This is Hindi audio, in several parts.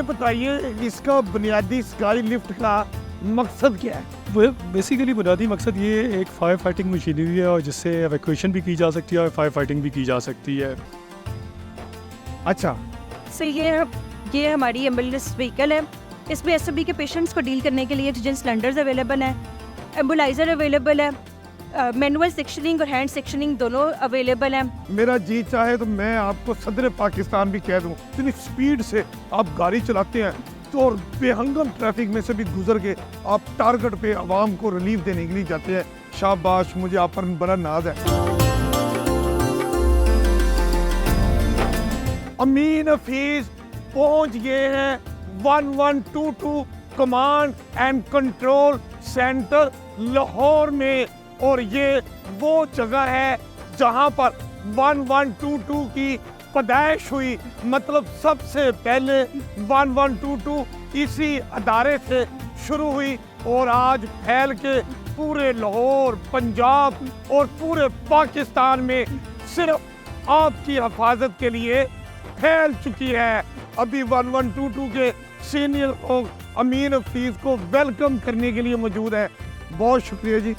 बताइए इसका बुनियादी स्काई लिफ्ट का मकसद क्या है? वो बेसिकली बुनियादी मकसद ये एक फायर फाइटिंग मशीनरी है और जिससे एवैक्यूएशन भी की जा सकती है और फायर फाइटिंग भी की जा सकती है। अच्छा, सो ये हमारी एम्बुलेंस व्हीकल है। इसमें एसएबी के पेशेंट्स को डील करने के लिए ऑक्सीजन सिलेंडर्स अवेलेबल हैं, एम्बुलाइजर अवेलेबल है, मैनुअल सेक्शनिंग और हैंड सेक्शनिंग दोनों अवेलेबल हैं। मेरा जी चाहे तो मैं आपको सदर पाकिस्तान भी कह दूं, इतनी स्पीड से आप गाड़ी चलाते हैं तो और बेहंगम ट्रैफिक में से भी गुजर के आप टारगेट पे आवाम को रिलीफ देने के लिए जाते हैं। शाबाश, मुझे आप पर बड़ा नाज है। अमीन हफीज पहुंच गए हैं 1122 command and control centre Lahore में, और ये वो जगह है जहां पर 1122 की पैदाइश हुई। मतलब सबसे पहले 1122 इसी अदारे से शुरू हुई और आज फैल के पूरे लाहौर, पंजाब और पूरे पाकिस्तान में सिर्फ आपकी हिफाजत के लिए फैल चुकी है। अभी 1122 के सीनियर लोग अमीन हफीज को वेलकम करने के लिए मौजूद है। बहुत शुक्रिया जी।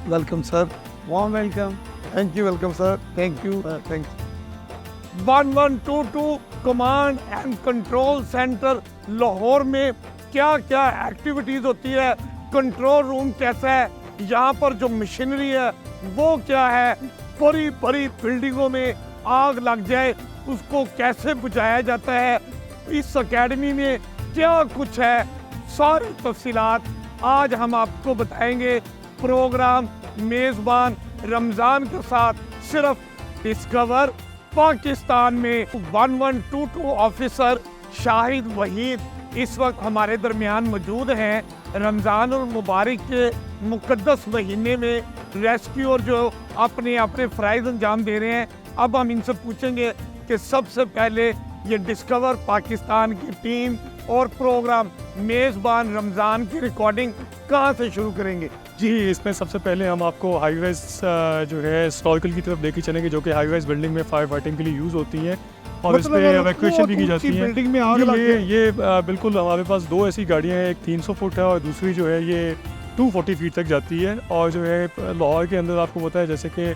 Welcome sir. Warm welcome. Thank you. Welcome sir. Thank you. Thank 1122 command and control centre Lahore में क्या क्या एक्टिविटीज होती है, कंट्रोल रूम कैसा है, यहाँ पर जो मशीनरी है वो क्या है, बड़ी बड़ी बिल्डिंगों में आग लग जाए उसको कैसे बुझाया जाता है, इस एकेडमी में क्या कुछ है, सारी तफसीलात आज हम आपको बताएंगे। प्रोग्राम मेज़बान रमज़ान के साथ सिर्फ डिस्कवर पाकिस्तान में। 1122 ऑफिसर शाहिद वहीद इस वक्त हमारे दरमियान मौजूद हैं। रमज़ान और मुबारक के मुक़द्दस महीने में रेस्क्यू और जो अपने अपने फ़राइज़ अंजाम दे रहे हैं। अब हम इनसे पूछेंगे कि सबसे पहले ये डिस्कवर पाकिस्तान की टीम और प्रोग्राम मेज़बान रमज़ान की रिकॉर्डिंग कहाँ से शुरू करेंगे? जी, इसमें सबसे पहले हम आपको हाईवेज जो है हिस्टोरिकल की तरफ लेके चलेंगे, जो कि हाईवेज बिल्डिंग में फायर फाइटिंग के लिए यूज़ होती हैं और इस पर एवैक्यूएशन भी की जाती है। बिल्डिंग में आग लग ये बिल्कुल हमारे पास दो ऐसी गाड़ियाँ हैं, एक 300 फुट है और दूसरी जो है ये 240 फीट तक जाती है। और जो है लाहौर के अंदर आपको पता है जैसे कि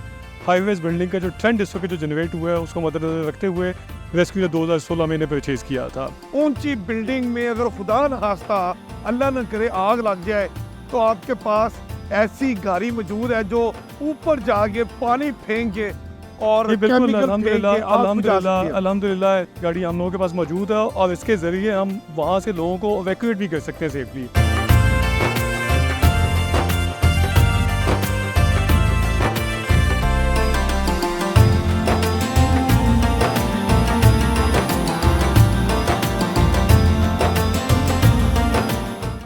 हाईवेज बिल्डिंग का जो ट्रेंड इस वक्त जो जनरेट हुआ है उसको मद्देनजर रखते हुए रेस्क्यू ने 2016 में इन्हें परचेज किया था। ऊंची बिल्डिंग में अगर खुदा न खास्ता अल्लाह न करे आग लग जाए तो आपके पास ऐसी गाड़ी मौजूद है जो ऊपर जाके पानी फेंक के और बिल्कुल अल्हम्दुलिल्लाह गाड़ी हम लोगों के पास मौजूद है और इसके ज़रिए हम वहाँ से लोगों को एवैक्यूएट भी कर सकते हैं सेफली।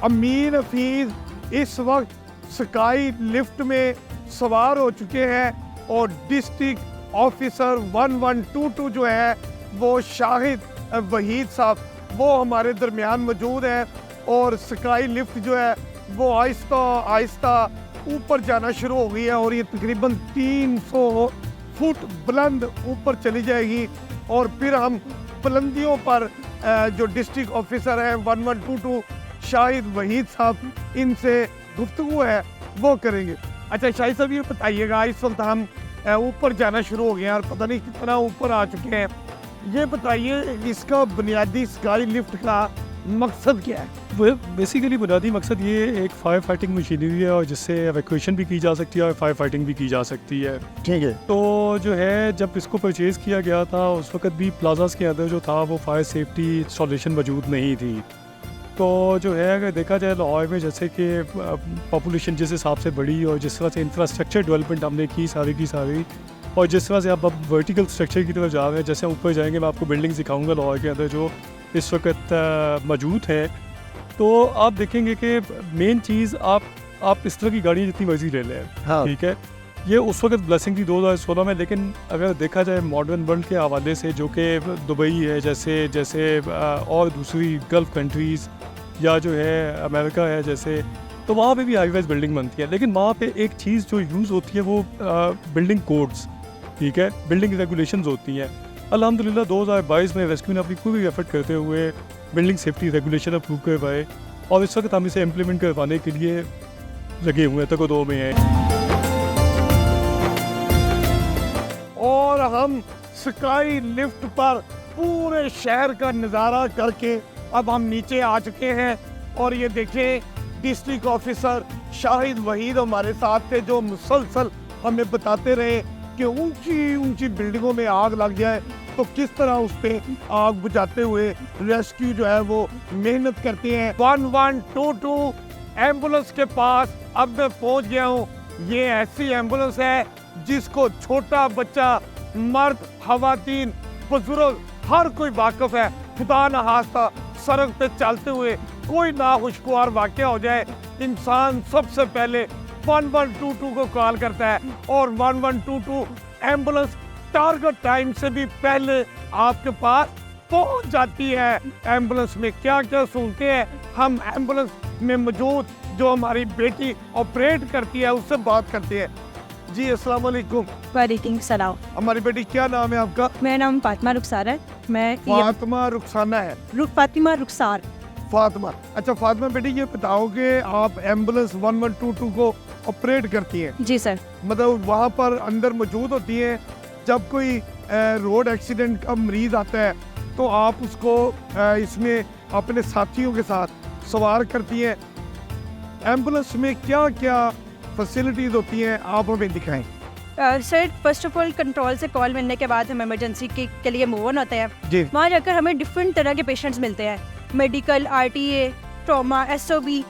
अमीन हफीज इस वक्त स्काई लिफ्ट में सवार हो चुके हैं और डिस्ट्रिक्ट ऑफिसर 1122 जो है वो शाहिद वहीद साहब वो हमारे दरमियान मौजूद हैं और स्काई लिफ्ट जो है वो आहिस्ता आहिस्ता ऊपर जाना शुरू हो गई है और ये तकरीबन 300 फुट बुलंद ऊपर चली जाएगी और फिर हम बुलंदियों पर जो डिस्ट्रिक्ट ऑफिसर हैं 1122 शाहिद वहीद साहब इनसे गुफ्तगू है वो करेंगे। अच्छा शाहिद साहब ये बताइएगा, इस वक्त हम ऊपर जाना शुरू हो गए हैं और पता नहीं कितना ऊपर आ चुके हैं, ये बताइए इसका बुनियादी स्काई लिफ्ट का मकसद क्या है? वो बेसिकली बुनियादी मकसद ये एक फायर फाइटिंग मशीनरी है और जिससे एवैक्यूएशन भी की जा सकती है और फायर फाइटिंग भी की जा सकती है। ठीक है। तो जो है जब इसको परचेज़ किया गया था उस वक्त भी प्लाजास के अंदर जो था वो फायर सेफ्टी इंस्टॉलेशन मौजूद नहीं थी। तो जो है अगर देखा जाए लाहौर में जैसे कि पॉपुलेशन जिस हिसाब से बढ़ी और जिस तरह से इंफ्रास्ट्रक्चर डेवलपमेंट हमने की सारी और जिस तरह से अब वर्टिकल स्ट्रक्चर की तरफ जा रहे हैं, जैसे ऊपर जाएंगे मैं आपको बिल्डिंग दिखाऊंगा लाहौर के अंदर जो इस वक्त मौजूद है। तो आप देखेंगे कि मेन चीज़ आप इस तरह की गाड़ी जितनी मर्जी ले लें, हाँ। ठीक है, ये उस वक्त ब्लेसिंग थी 2016 में, लेकिन अगर देखा जाए मॉडर्न वर्ल्ड के हवाले से जो कि दुबई है जैसे और दूसरी गल्फ़ कंट्रीज़ या जो है अमेरिका है जैसे, तो वहाँ पे भी हाईवेज बिल्डिंग बनती है, लेकिन वहाँ पे एक चीज़ जो यूज़ होती है वो बिल्डिंग कोड्स, ठीक है, बिल्डिंग रेगुलेशंस होती हैं। अल्हम्दुलिल्लाह 2022 में रेस्क्यू ने अपनी पूरी एफर्ट करते हुए बिल्डिंग सेफ्टी रेगुलेशन अप्रूव करवाए और इस वक्त हम इसे इम्प्लीमेंट करवाने के लिए लगे हुए हैं, तको-दो में हैं। और हम स्काई लिफ्ट पर पूरे शहर का नज़ारा करके अब हम नीचे आ चुके हैं और ये देखें डिस्ट्रिक्ट ऑफिसर शाहिद वहीद हमारे साथ थे जो मुसलसल हमें बताते रहे कि ऊंची ऊंची बिल्डिंगों में आग लग जाए तो किस तरह उस पे आग बुझाते हुए रेस्क्यू जो है वो मेहनत करते हैं। 1122 एम्बुलेंस के पास अब मैं पहुंच गया हूँ। ये ऐसी एम्बुलेंस है जिसको छोटा बच्चा, मर्द, खवातीन, बुजुर्ग हर कोई वाकिफ है। खुदा न खास्ता सड़क पे चलते हुए कोई नाखुशगवार वाक़या हो जाए, इंसान सबसे पहले 1122 को कॉल करता है और 1122 एम्बुलेंस टारगेट टाइम से भी पहले आपके पास पहुंच जाती है। एम्बुलेंस में क्या क्या सहूलतें हैं, हम एम्बुलेंस में मौजूद जो हमारी बेटी ऑपरेट करती है उससे बात करते हैं। जी अस्सलाम वालेकुम। वालेकुम सलाम। हमारी बेटी क्या नाम है आपका? मेरा नाम फातिमा रुखसार है। मैं फातिमा रुखसाना है। फातिमा रुखसार। फातिमा, अच्छा फातिमा बेटी ये बताओ कि आप एम्बुलेंस 1122 को ऑपरेट करती हैं? जी सर। मतलब वहाँ पर अंदर मौजूद होती हैं, जब कोई रोड एक्सीडेंट का मरीज आता है तो आप उसको इसमें अपने साथियों के साथ सवार करती हैं। एम्बुलेंस में क्या क्या फैसिलिटीज़ होती हैं आप हमें दिखाएं। Sir first of all control से कॉल मिलने के बाद हम इमरजेंसी के लिए मूव ऑन होते हैं। जी। वहाँ जाकर हमें डिफरेंट तरह के पेशेंट्स मिलते हैं, मेडिकल, RTA, ट्रॉमा, SOB,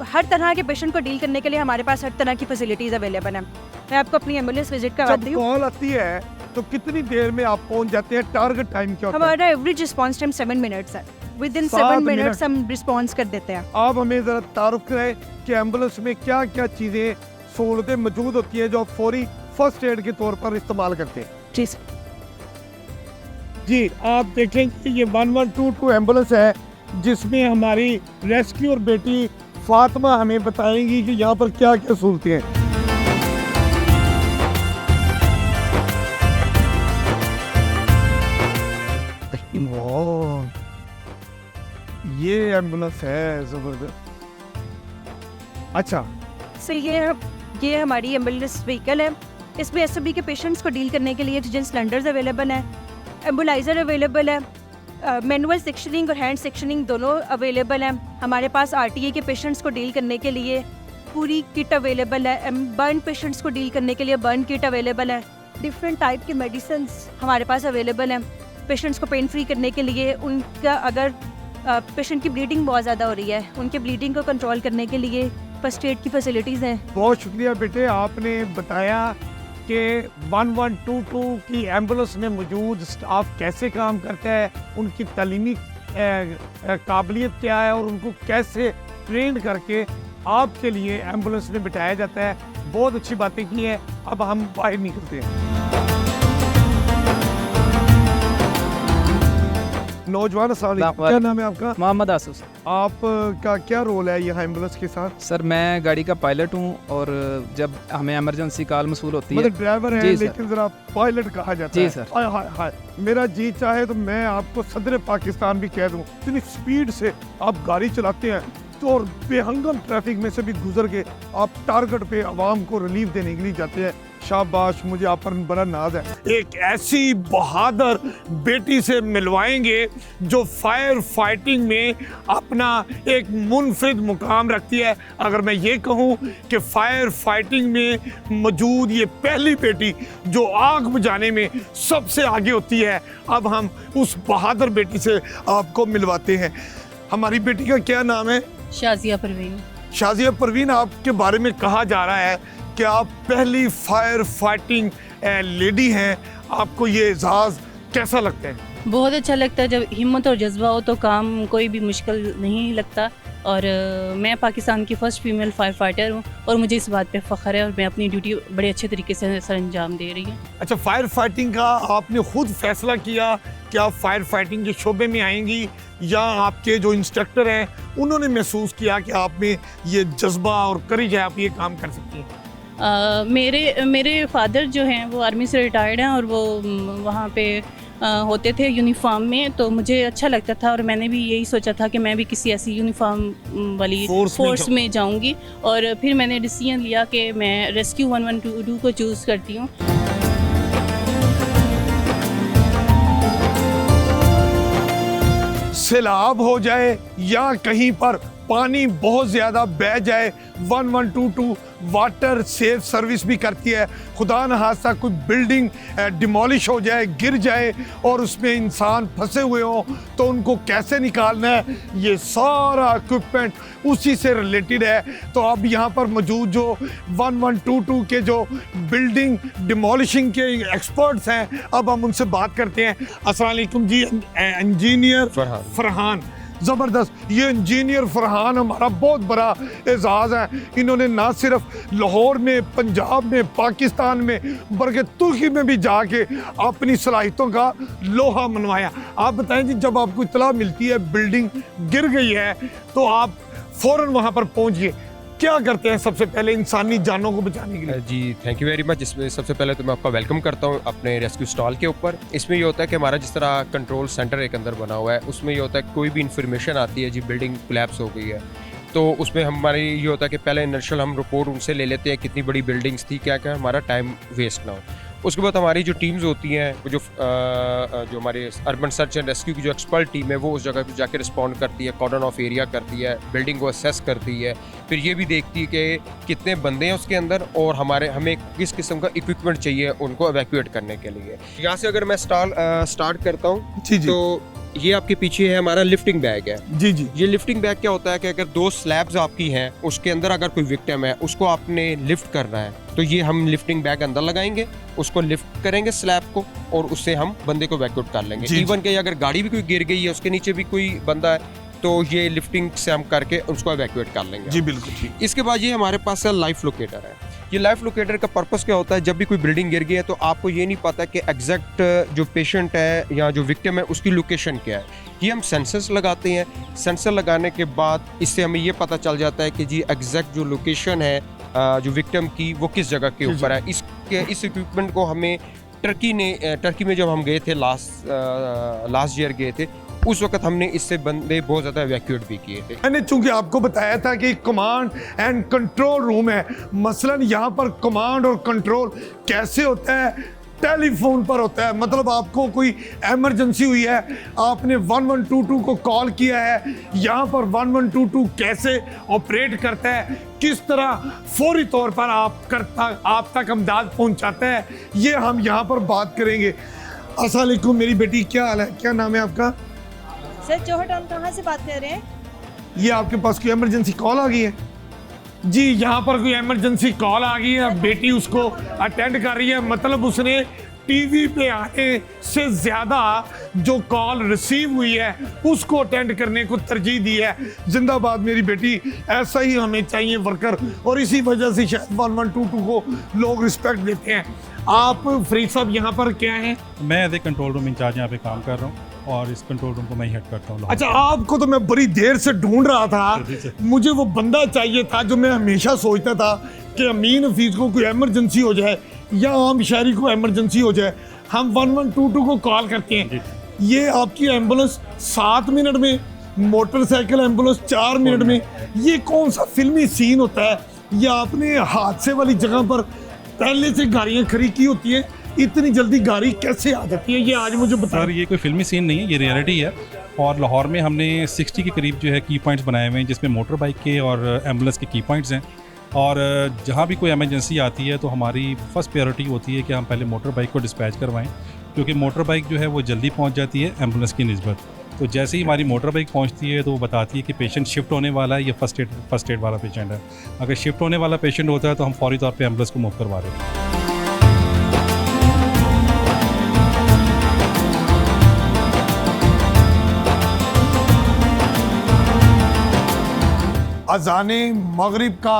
हर तरह के पेशेंट को डील करने के लिए हमारे पास हर तरह की फैसिलिटीज़ अवेलेबल हैं। मैं आपको अपनी एम्बुलेंस विजिट करवाती जब हूँ। कॉल आती है तो कितनी देर में आप पहुंच जाते हैं? टारगेट टाइम क्या होता है? हमारा एवरेज रिस्पॉन्स टाइम 7 मिनट्स है। विद इन 7 7 मिनट्स हम रिस्पॉन्स कर देते हैं। आप हमें ज़रा तारुफ करें कि एम्बुलेंस में क्या क्या चीज़ें सहूलतें मौजूद होती हैं जो आप फौरी फर्स्ट एड के तौर पर इस्तेमाल करते हैं। जी सर। जी आप देखें कि ये 1122 एम्बुलेंस है जिसमें हमारी रेस्क्यू और बेटी फातिमा हमें बताएंगी कि यहाँ पर क्या क्या सहूलतें हैं। ये एम्बुलेंस है जबरदस्त। अच्छा सर ये हमारी एम्बुलेंस व्हीकल है। इसमें SOB के पेशेंट्स को डील करने के लिए ऑक्सीजन सिलेंडर्स अवेलेबल हैं, एम्बुलाइज़र अवेलेबल है, मैनुअल सेक्शनिंग और हैंड सेक्शनिंग दोनों अवेलेबल हैं। हमारे पास RTA के पेशेंट्स को डील करने के लिए पूरी किट अवेलेबल है। बर्न पेशेंट्स को डील करने के लिए बर्न किट अवेलेबल है। डिफरेंट टाइप के मेडिसिन्स हमारे पास अवेलेबल हैं। पेशेंट्स को पेन फ्री करने के लिए उनका अगर पेशेंट की ब्लीडिंग बहुत ज़्यादा हो रही है, उनके ब्लीडिंग को कंट्रोल करने के लिए फर्स्ट एड की फैसिलिटीज़ हैं। बहुत शुक्रिया बेटे, आपने बताया कि 1122 की एम्बुलेंस में मौजूद स्टाफ कैसे काम करता है, उनकी तालीमी काबिलियत क्या है और उनको कैसे ट्रेन करके आपके लिए एम्बुलेंस में बिठाया जाता है। बहुत अच्छी बातें की हैं। अब हम बाहर निकलते हैं। नौजवान क्या नाम है आपका? मोहम्मद आसूस। आपका क्या रोल है यहाँ एम्बुलेंस के साथ? सर मैं गाड़ी का पायलट हूँ और जब हमें इमरजेंसी कॉल मसूल होती है, मतलब ड्राइवर है जी लेकिन जरा पायलट कहा जाता है। जी सर। हाय हाय हाय, मेरा जी चाहे तो मैं आपको सदर पाकिस्तान भी कह दूँ, इतनी स्पीड से आप गाड़ी चलाते हैं तो और बेहंगम ट्रैफिक में से भी गुजर के आप टारगेट पे आवाम को रिलीफ देने के लिए जाते हैं। शाबाश, मुझे आप पर बड़ा नाज है। एक ऐसी बहादुर बेटी से मिलवाएंगे जो फायर फाइटिंग में अपना एक मुनफरिद मुकाम रखती है। अगर मैं ये कहूँ कि फायर फाइटिंग में मौजूद ये पहली बेटी जो आग बुझाने में सबसे आगे होती है, अब हम उस बहादुर बेटी से आपको मिलवाते हैं। हमारी बेटी का क्या नाम है? शाजिया परवीन। शाजिया परवीन, आपके बारे में कहा जा रहा है कि आप पहली फायर फाइटिंग लेडी हैं। आपको ये एजाज़ कैसा लगता है? बहुत अच्छा लगता है, जब हिम्मत और जज्बा हो तो काम कोई भी मुश्किल नहीं लगता। और मैं पाकिस्तान की फ़र्स्ट फीमेल फायर फाइटर हूँ और मुझे इस बात पे फ़ख्र है और मैं अपनी ड्यूटी बड़े अच्छे तरीके से सर अंजाम दे रही हूँ। अच्छा, फायर फाइटिंग का आपने खुद फैसला किया कि आप फायर फाइटिंग के शोबे में आएंगी या आपके जो इंस्ट्रक्टर हैं उन्होंने महसूस किया कि आप में ये जज्बा और करेज है, आप ये काम कर सकती हैं? मेरे फादर जो हैं वो आर्मी से रिटायर्ड हैं और वो वहाँ पे होते थे यूनिफॉर्म में, तो मुझे अच्छा लगता था और मैंने भी यही सोचा था कि मैं भी किसी ऐसी यूनिफॉर्म वाली फोर्स में जाऊंगी। और फिर मैंने डिसीजन लिया कि मैं रेस्क्यू 1122 को चूज़ करती हूँ। सैलाब हो जाए या कहीं पर पानी बहुत ज़्यादा बह जाए, 1122 वाटर सेफ सर्विस भी करती है। खुदा न खास्ता कोई बिल्डिंग डिमोलिश हो जाए, गिर जाए और उसमें इंसान फंसे हुए हों तो उनको कैसे निकालना है, ये सारा इक्विपमेंट उसी से रिलेटेड है। तो अब यहाँ पर मौजूद जो 1122 के जो बिल्डिंग डिमोलिशिंग के एक्सपर्ट्स हैं, अब हम उनसे बात करते हैं। अस्सलाम वालेकुम जी, इंजीनियर फरहान। ज़बरदस्त, ये इंजीनियर फरहान हमारा बहुत बड़ा एजाज़ है। इन्होंने ना सिर्फ लाहौर में, पंजाब में, पाकिस्तान में, बल्कि तुर्की में भी जाके अपनी सलाहियतों का लोहा मनवाया। आप बताएं जी, जब आपको इत्तला मिलती है बिल्डिंग गिर गई है तो आप फ़ौरन वहाँ पर पहुँचिए, क्या करते हैं सबसे पहले इंसानी जानों को बचाने के लिए? जी थैंक यू वेरी मच। इसमें सबसे पहले तो मैं आपका वेलकम करता हूँ अपने रेस्क्यू स्टॉल के ऊपर। इसमें ये होता है कि हमारा जिस तरह कंट्रोल सेंटर एक अंदर बना हुआ है, उसमें ये होता है कोई भी इंफॉर्मेशन आती है जी बिल्डिंग कोलैप्स हो गई है, तो उसमें हमारी ये होता है कि पहले इनिशियल हम रिपोर्ट उनसे ले लेते हैं कितनी बड़ी बिल्डिंग्स थी, क्या क्या, हमारा टाइम वेस्ट ना हो। उसके बाद हमारी जो टीम्स होती हैं, वो जो हमारे अर्बन सर्च एंड रेस्क्यू की जो एक्सपर्ट टीम है, वो उस जगह पर जाकर रिस्पॉन्ड करती है, कॉर्डन ऑफ एरिया करती है, बिल्डिंग को असेस करती है, फिर ये भी देखती है कि कितने बंदे हैं उसके अंदर और हमें किस किस्म का इक्विपमेंट चाहिए उनको एवैक्यूएट करने के लिए। यहाँ से अगर मैं स्टार्ट करता हूँ तो ये आपके पीछे है हमारा लिफ्टिंग बैग है। जी जी। ये लिफ्टिंग बैग क्या होता है कि अगर 2 स्लैब्स आपकी हैं, उसके अंदर अगर कोई विक्टिम है, उसको आपने लिफ्ट करना है, तो ये हम लिफ्टिंग बैग अंदर लगाएंगे, उसको लिफ्ट करेंगे स्लैब को और उससे हम बंदे को वैक्यूट कर लेंगे। इवन के अगर गाड़ी भी कोई गिर गई है, उसके नीचे भी कोई बंदा है, तो ये लिफ्टिंग से हम करके उसको एवैक्यूएट कर लेंगे। जी बिल्कुल ठीक। इसके बाद ये हमारे पास है लाइफ लोकेटर है। ये लाइफ लोकेटर का पर्पस क्या होता है, जब भी कोई बिल्डिंग गिर गई है तो आपको ये नहीं पता कि एग्जैक्ट जो पेशेंट है या जो विक्टिम है उसकी लोकेशन क्या है। ये हम सेंसर्स लगाते हैं। सेंसर लगाने के बाद इससे हमें ये पता चल जाता है कि जी एग्जैक्ट जो लोकेशन है जो विक्टिम की, वो किस जगह के ऊपर है। इस इक्विपमेंट को हमें टर्की में जब हम गए थे लास्ट ईयर गए थे, उस वक्त हमने इससे बंदे बहुत ज़्यादा एवैक्यूएट भी किए थे। मैंने चूंकि आपको बताया था कि कमांड एंड कंट्रोल रूम है, मसलन यहाँ पर कमांड और कंट्रोल कैसे होता है, टेलीफोन पर होता है। मतलब आपको कोई इमरजेंसी हुई है, आपने 1122 को कॉल किया है, यहाँ पर 1122 कैसे ऑपरेट करता है, किस तरह फौरी तौर पर आप तक इमदाद पहुँचाता है, ये हम यहाँ पर बात करेंगे। अस्सलाम वालेकुम मेरी बेटी, क्या हाल है, क्या नाम है आपका? सर जौहर टाउन कहाँ से बात कर रहे हैं? ये आपके पास कोई इमरजेंसी कॉल आ गई है? जी यहाँ पर कोई इमरजेंसी कॉल आ गई है, बेटी उसको अटेंड कर रही है। मतलब उसने टीवी पे आने से ज़्यादा जो कॉल रिसीव हुई है उसको अटेंड करने को तरजीह दी है। जिंदाबाद मेरी बेटी, ऐसा ही हमें चाहिए वर्कर, और इसी वजह से शायद 1122 को लोग रिस्पेक्ट देते हैं। आप फरीद साहब यहाँ पर क्या हैं? मैं as a control room incharge यहाँ पे काम कर रहा हूँ और इस कंट्रोल रूम को मैं हेड करता हूँ। अच्छा, आपको तो मैं बड़ी देर से ढूंढ रहा था, मुझे वो बंदा चाहिए था जो मैं हमेशा सोचता था कि अमीन हफीज़ को कोई इमरजेंसी हो जाए या आम शहरी को इमरजेंसी हो जाए, हम 1122 को कॉल करते हैं। ये आपकी एम्बुलेंस 7 मिनट में, मोटरसाइकिल एम्बुलेंस 4 मिनट में, ये कौन सा फिल्मी सीन होता है? या आपने हादसे वाली जगह पर पहले से गाड़ियाँ खड़ी की होती है, इतनी जल्दी गाड़ी कैसे आ जाती है, ये आज मुझे बता। सर ये कोई फिल्मी सीन नहीं है, ये रियलिटी है। और लाहौर में हमने 60 के करीब जो है की पॉइंट्स बनाए हुए हैं, जिसमें मोटर बाइक के और एम्बुलेंस के की पॉइंट्स हैं। और जहाँ भी कोई इमरजेंसी आती है तो हमारी फर्स्ट प्रायोरिटी होती है कि हम पहले मोटर बाइक को डिस्पैच करवाएं, क्योंकि मोटर बाइक जो है वो जल्दी पहुँच जाती है एम्बुलेंस की निस्बत। तो जैसे ही हमारी मोटर बाइक पहुंचती है तो वो बताती है कि पेशेंट शिफ्ट होने वाला है या फर्स्ट एड वाला पेशेंट है। अगर शिफ्ट होने वाला पेशेंट होता है तो हम फौरी तौर पे एम्बुलेंस को मूव करवा रहे हैं। अज़ाने मगरिब का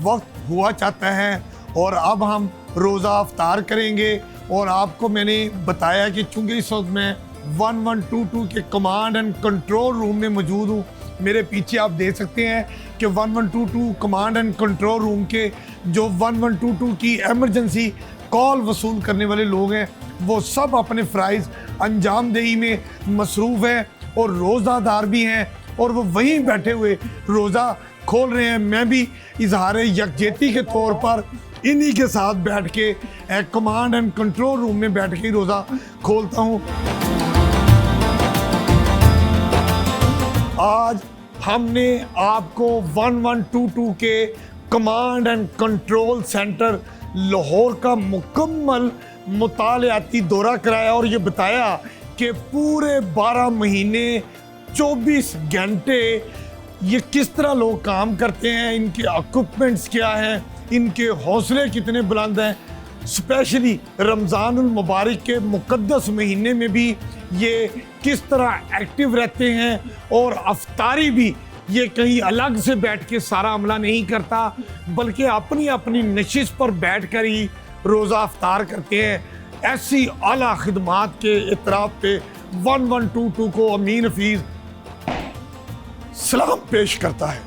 वक्त हुआ चाहता है और अब हम रोज़ा अफ्तार करेंगे। और आपको मैंने बताया कि चूँकि इस वक्त मैं 1122 के कमांड एंड कंट्रोल रूम में मौजूद हूँ। मेरे पीछे आप देख सकते हैं कि 1122 कमांड एंड कंट्रोल रूम के जो 1122 की एमरजेंसी कॉल वसूल करने वाले लोग हैं वो सब अपने फ़राइज़ अंजामदेही में मसरूफ़ हैं और रोज़ादार भी हैं और वो वहीं बैठे हुए रोज़ा खोल रहे हैं। मैं भी इजहार यकजहती के तौर पर इन्हीं के साथ बैठ के कमांड एंड कंट्रोल रूम में बैठ के रोज़ा खोलता हूँ। आज हमने आपको 1122 के command and control centre Lahore का मुकम्मल मुतालियाती दौरा कराया और ये बताया कि पूरे 12 महीने 24 घंटे ये किस तरह लोग काम करते हैं, इनके इक्विपमेंट्स क्या हैं, इनके हौसले कितने बुलंद हैं। स्पेशली रमज़ानुल मुबारक के मुक़द्दस महीने में भी ये किस तरह एक्टिव रहते हैं और अफ्तारी भी ये कहीं अलग से बैठ के सारा अमला नहीं करता बल्कि अपनी अपनी नशिश पर बैठ कर ही रोज़ा अफ्तार करते हैं। ऐसी आला खिदमात के इतराफ़ पे 1122 को अमीन हफीज़ सलाम पेश करता है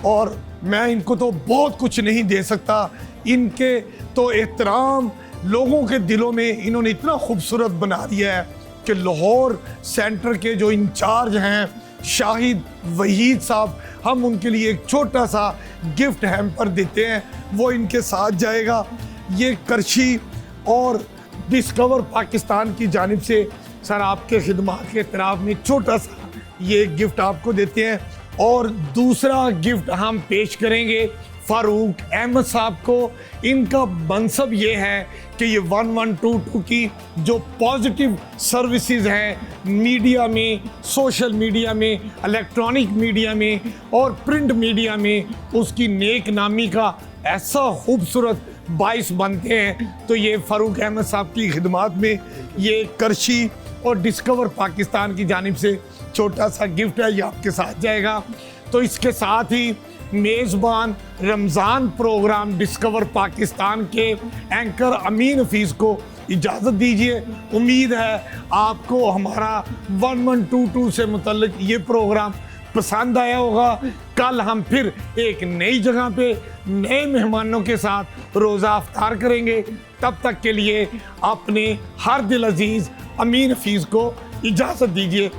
और मैं इनको तो बहुत कुछ नहीं दे सकता। इनके तो एहतराम लोगों के दिलों में इन्होंने इतना खूबसूरत बना दिया है कि लाहौर सेंटर के जो इंचार्ज हैं शाहिद वहीद साहब, हम उनके लिए एक छोटा सा गिफ्ट हैम्पर देते हैं, वो इनके साथ जाएगा। ये करशी और डिस्कवर पाकिस्तान की जानिब से सर आपके खिदमात के तरफ में छोटा सा ये गिफ्ट आपको देते हैं। और दूसरा गिफ्ट हम पेश करेंगे फ़ारूक अहमद साहब को। इनका मनसब ये है कि ये 1122 की जो पॉजिटिव सर्विसेज हैं मीडिया में, सोशल मीडिया में, इलेक्ट्रॉनिक मीडिया में और प्रिंट मीडिया में, उसकी नेक नामी का ऐसा खूबसूरत बाइस बनते हैं। तो ये फ़ारूक अहमद साहब की खिदमात में ये करशी और डिस्कवर पाकिस्तान की जानिब से छोटा सा गिफ्ट है, ये आपके साथ जाएगा। तो इसके साथ ही मेज़बान रमज़ान प्रोग्राम डिस्कवर पाकिस्तान के एंकर अमीन हफीज़ को इजाज़त दीजिए। उम्मीद है आपको हमारा 1122 से मुतल्लिक ये प्रोग्राम पसंद आया होगा। कल हम फिर एक नई जगह पे नए मेहमानों के साथ रोज़ा अफ्तार करेंगे। तब तक के लिए अपने हर दिल अजीज़ अमीन हफीज़ को इजाज़त दीजिए।